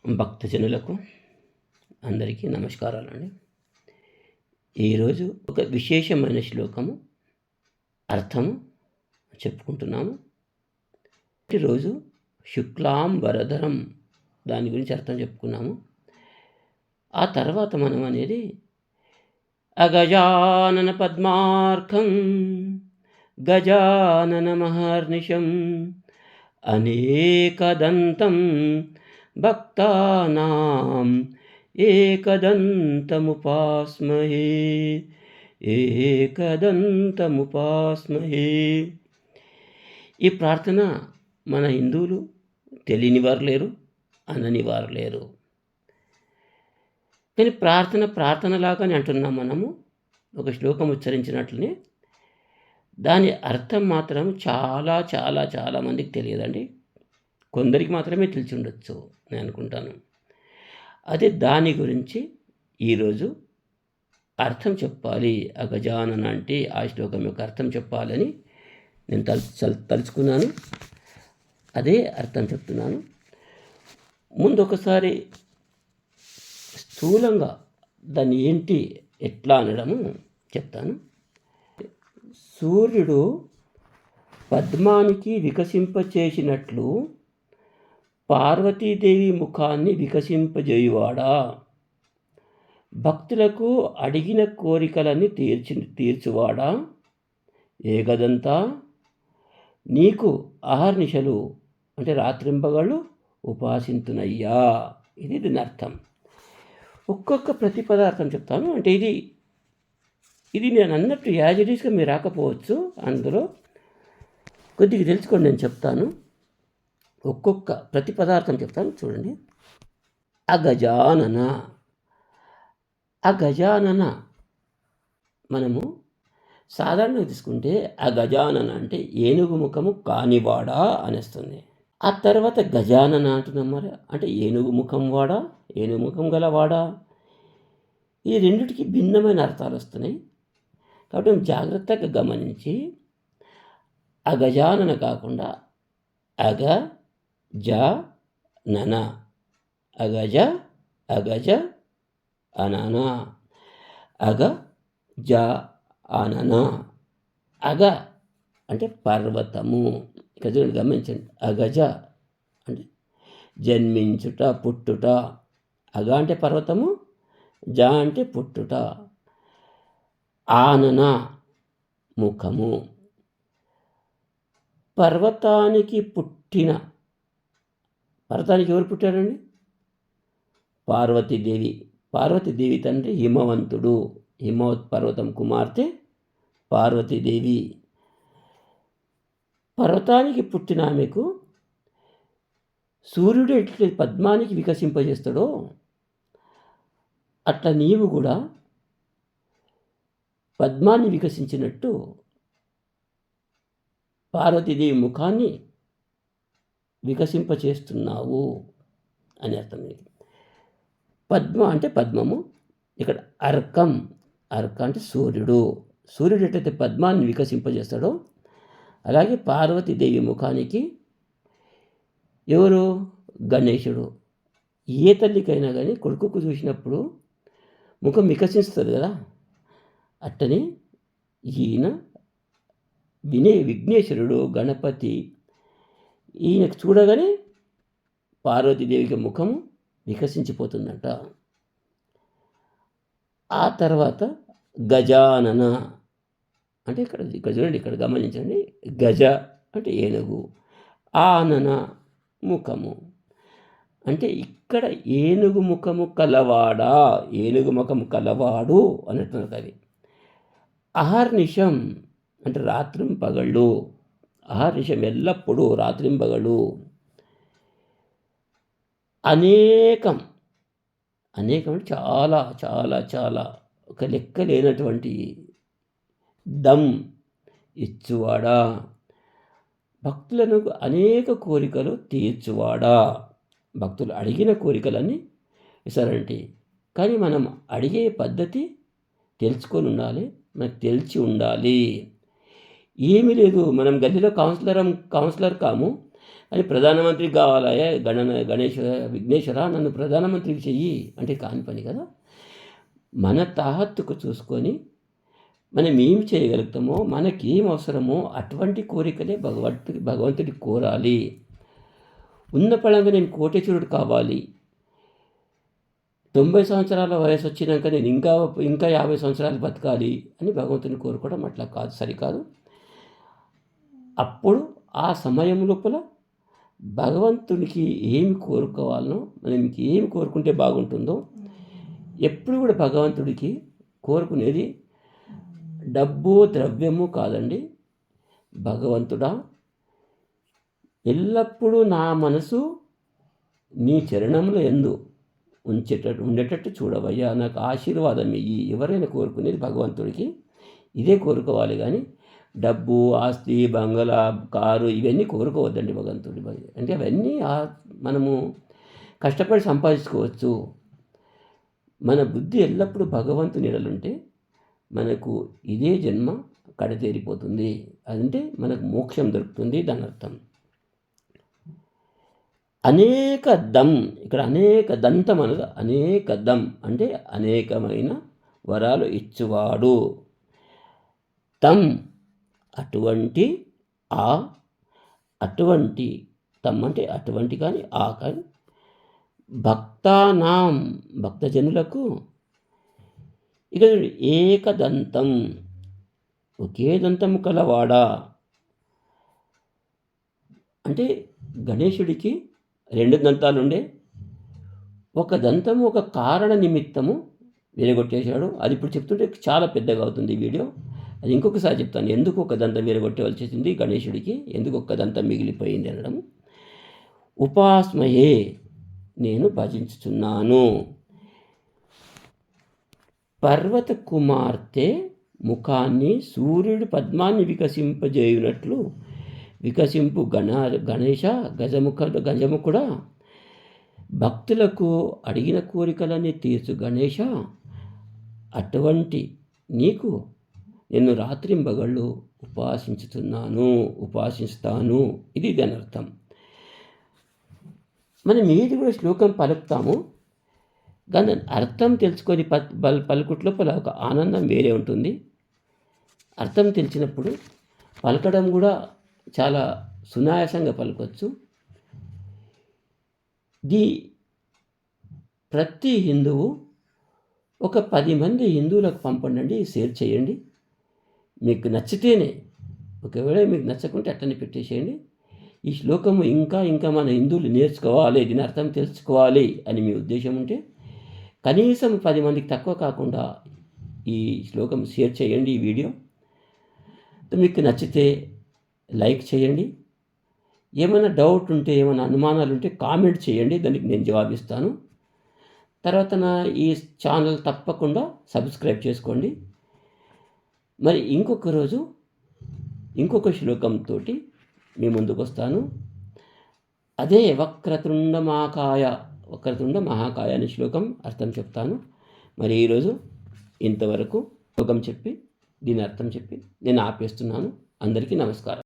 భక్తజనులకు అందరికీ నమస్కారాలండి. ఈరోజు ఒక విశేషమైన శ్లోకము అర్థము చెప్పుకుంటున్నాము. ఈరోజు శుక్లాం వరదరం దాని గురించి అర్థం చెప్పుకున్నాము. ఆ తర్వాత మనం అనేది అగజానన పద్మార్కం గజానన మహర్నిశం అనేకదంతం భక్తానాం ఏకదంతముపాస్మహే ఏకదంతముపాస్మహే. ఈ ప్రార్థన మన హిందువులు తెలియని వారు లేరు, అనని వారు లేరు. కానీ ప్రార్థనలాగానే అంటున్నాం మనము. ఒక శ్లోకం ఉచ్చరించినట్లనే దాని అర్థం మాత్రం చాలా చాలా చాలా మందికి తెలియదండి. కొందరికి మాత్రమే తెలిసి ఉండొచ్చు నేను అనుకుంటాను. అదే దాని గురించి ఈరోజు అర్థం చెప్పాలి. ఆ గజానన అంటే ఆ శ్లోకం యొక్క అర్థం చెప్పాలని నేను తలుచుకున్నాను. అదే అర్థం చెప్తున్నాను. ముందు ఒకసారి స్థూలంగా దాన్ని ఏంటి ఎట్లా అనడము చెప్తాను. సూర్యుడు పద్మానికి వికసింపచేసినట్లు పార్వతీదేవి ముఖాన్ని వికసింపజేయువాడా, భక్తులకు అడిగిన కోరికలన్నీ తీర్చువాడా, ఏకదంతా నీకు అహర్నిశలు అంటే రాత్రింబగళ్ళు ఉపాసింతునయ్యా. ఇది దీని అర్థం. ఒక్కొక్క ప్రతిపదార్థం చెప్తాను. అంటే ఇది నేను అన్నట్టు యాజిటీస్గా మీరు రాకపోవచ్చు. అందులో కొద్దిగా తెలుసుకోండి, నేను చెప్తాను. ఒక్కొక్క ప్రతి పదార్థం చెప్తాను చూడండి. అగజానన మనము సాధారణంగా తీసుకుంటే అగజానన అంటే ఏనుగు ముఖము కానివాడా అనేస్తుంది. ఆ తర్వాత గజానన అంటున్నాం. మరి అంటే ఏనుగు ముఖం వాడా, ఏనుగు ముఖం గలవాడా, ఈ రెండిటికి భిన్నమైన అర్థాలు వస్తున్నాయి. కాబట్టి జాగ్రత్తగా గమనించి అగజానన కాకుండా అగజానన, అగజ అనన, అగజానన. అగ అంటే పర్వతము. ఇక్కడ చూడండి, గమనించండి. అగజ అంటే జన్మించుట, పుట్టుట. అగ అంటే పర్వతము, జ అంటే పుట్టుట. ఆనన ముఖము. పర్వతానికి ఎవరు పుట్టారండి? పార్వతీదేవి. పార్వతీదేవి తండ్రి హిమవంతుడు. హిమవత్ పర్వతం కుమార్తె పార్వతీదేవి. పర్వతానికి పుట్టిన ఆమెకు సూర్యుడు ఎట్లా పద్మానికి వికసింపజేస్తాడో అట్లా నీవు కూడా పద్మాన్ని వికసించినట్టు పార్వతీదేవి ముఖాన్ని వికసింపచేస్తున్నావు అని అర్థం. పద్మ అంటే పద్మము. ఇక్కడ అర్కం అంటే సూర్యుడు. సూర్యుడు ఎట్లయితే పద్మాన్ని వికసింపజేస్తాడో అలాగే పార్వతీదేవి ముఖానికి ఎవరు? గణేశుడు. ఏ తల్లికైనా కానీ కొడుకుకు చూసినప్పుడు ముఖం వికసిస్తుంది కదా, అట్టని ఈయన విఘ్నేశ్వరుడు గణపతి. ఈయనకు చూడగానే పార్వతీదేవికి ముఖము వికసించిపోతుందంట. ఆ తర్వాత గజానన అంటే ఇక్కడ చూడండి, ఇక్కడ గమనించండి. గజ అంటే ఏనుగు, ఆనన ముఖము అంటే ఇక్కడ ఏనుగు ముఖము కలవాడా, ఏనుగు ముఖము కలవాడు అన్నట్టున్నారు కవి. అహర్నిశం అంటే రాత్రింపగళ్ళు. అహర్నిశం ఎల్లప్పుడూ రాత్రింపగళ్ళు. అనేకం అంటే చాలా చాలా చాలా ఒక లెక్క లేనటువంటి దమ్ ఇచ్చువాడా, భక్తులను అనేక కోరికలు తీర్చువాడా. భక్తులు అడిగిన కోరికలన్నీ ఇస్తారంటే, కానీ మనం అడిగే పద్ధతి తెలుసుకొని ఉండాలి, మనకు తెలిసి ఉండాలి. ఏమీ లేదు, మనం గల్లీలో కౌన్సిలర్ కాము, అని ప్రధానమంత్రికి కావాలా విఘ్నేశ్వర నన్ను ప్రధానమంత్రికి చెయ్యి అంటే కాని పని కదా. మన తాహత్తుకు చూసుకొని మనం ఏం చేయగలుగుతామో, మనకేం అవసరమో అటువంటి కోరికలే భగవంతుడికి కోరాలి. ఉన్న పళంగా నేను కోటేశ్వరుడు కావాలి, 90 సంవత్సరాల వయసు వచ్చినాక నేను ఇంకా 50 సంవత్సరాలు బతకాలి అని భగవంతుని కోరుకోవడం అట్లా కాదు, సరికాదు. అప్పుడు ఆ సమయం లోపల భగవంతునికి ఏమి కోరుకోవాలనో, మనం ఏమి కోరుకుంటే బాగుంటుందో, ఎప్పుడు కూడా భగవంతుడికి కోరుకునేది డబ్బు ద్రవ్యము కాదండి. భగవంతుడా, ఎల్లప్పుడూ నా మనసు నీ చరణంలో ఎందు ఉండేటట్టు చూడవయ్యా, నాకు ఆశీర్వాదం ఇయ్యి. ఎవరైనా కోరుకునేది భగవంతుడికి ఇదే కోరుకోవాలి, కానీ డబ్బు, ఆస్తి, బంగళా, కారు ఇవన్నీ కోరుకోవద్దండి భగవంతుడి. అంటే అవన్నీ మనము కష్టపడి సంపాదించుకోవచ్చు. మన బుద్ధి ఎల్లప్పుడూ భగవంతుని ఎడలుంటే మనకు ఇదే జన్మ కడతేరిపోతుంది, అంటే మనకు మోక్షం దొరుకుతుంది. దాని అర్థం అనేక దమ్, ఇక్కడ అనేక దంతం అనగా అనేక దమ్ అంటే అనేకమైన వరాలు ఇచ్చువాడు. తమ్ అటువంటి అటువంటి తమ్ అంటే అటువంటి కానీ కానీ భక్తానాం భక్తజనులకు ఇక ఏకదంతం ఒకే దంతము కలవాడా అంటే గణేశుడికి 2 దంతాలుండే, ఒక దంతము ఒక కారణ నిమిత్తము విరగొట్టేశాడు. అది ఇప్పుడు చెప్తుంటే చాలా పెద్దగా అవుతుంది వీడియో, అది ఇంకొకసారి చెప్తాను. ఎందుకు ఒక దంతం విరగొట్టవలసి వచ్చింది గణేశుడికి, ఎందుకు ఒక్క దంతం మిగిలిపోయింది అనడం. ఉపాస్మయే నేను భజించుచున్నాను. పర్వత కుమార్తె ముఖాన్ని సూర్యుడు పద్మాన్ని వికసింపజేయునట్లు వికసింపు గణేశ గజముఖుడా, భక్తులకు అడిగిన కోరికలన్నీ తీర్చు గణేశ, అటువంటి నీకు నేను రాత్రింబగళ్ళు ఉపాసిస్తాను. ఇది దాని అర్థం. మనం ఏది కూడా శ్లోకం పలుకుతాము, కానీ అర్థం తెలుసుకొని పలుకుట్లో ఒక ఆనందం వేరే ఉంటుంది. అర్థం తెలిసినప్పుడు పలకడం కూడా చాలా సునాయాసంగా పలకొచ్చు. ప్రతి హిందువు ఒక 10 మంది హిందువులకు పంపండి, షేర్ చేయండి. మీకు నచ్చితేనే, ఒకవేళ మీకు నచ్చకుంటే అట్టని పెట్టేసేయండి. ఈ శ్లోకము ఇంకా మన హిందువులు నేర్చుకోవాలి, దీని అర్థం తెలుసుకోవాలి అని మీ ఉద్దేశం ఉంటే కనీసం 10 మందికి తక్కువ కాకుండా ఈ శ్లోకం షేర్ చేయండి. ఈ వీడియో మీకు నచ్చితే లైక్ చేయండి. ఏమైనా డౌట్ ఉంటే, ఏమైనా అనుమానాలు ఉంటే కామెంట్ చేయండి, దానికి నేను జవాబిస్తాను. తర్వాత ఈ ఛానల్ తప్పకుండా సబ్స్క్రైబ్ చేసుకోండి. మరి ఇంకొక రోజు ఇంకొక శ్లోకంతో మీ ముందుకు వస్తాను. అదే వక్రతుండ మహాకాయ అనే శ్లోకం అర్థం చెప్తాను. మరి ఈరోజు ఇంతవరకు శ్లోకం చెప్పి దీని అర్థం చెప్పి నేను ఆపేస్తున్నాను. అందరికీ నమస్కారం.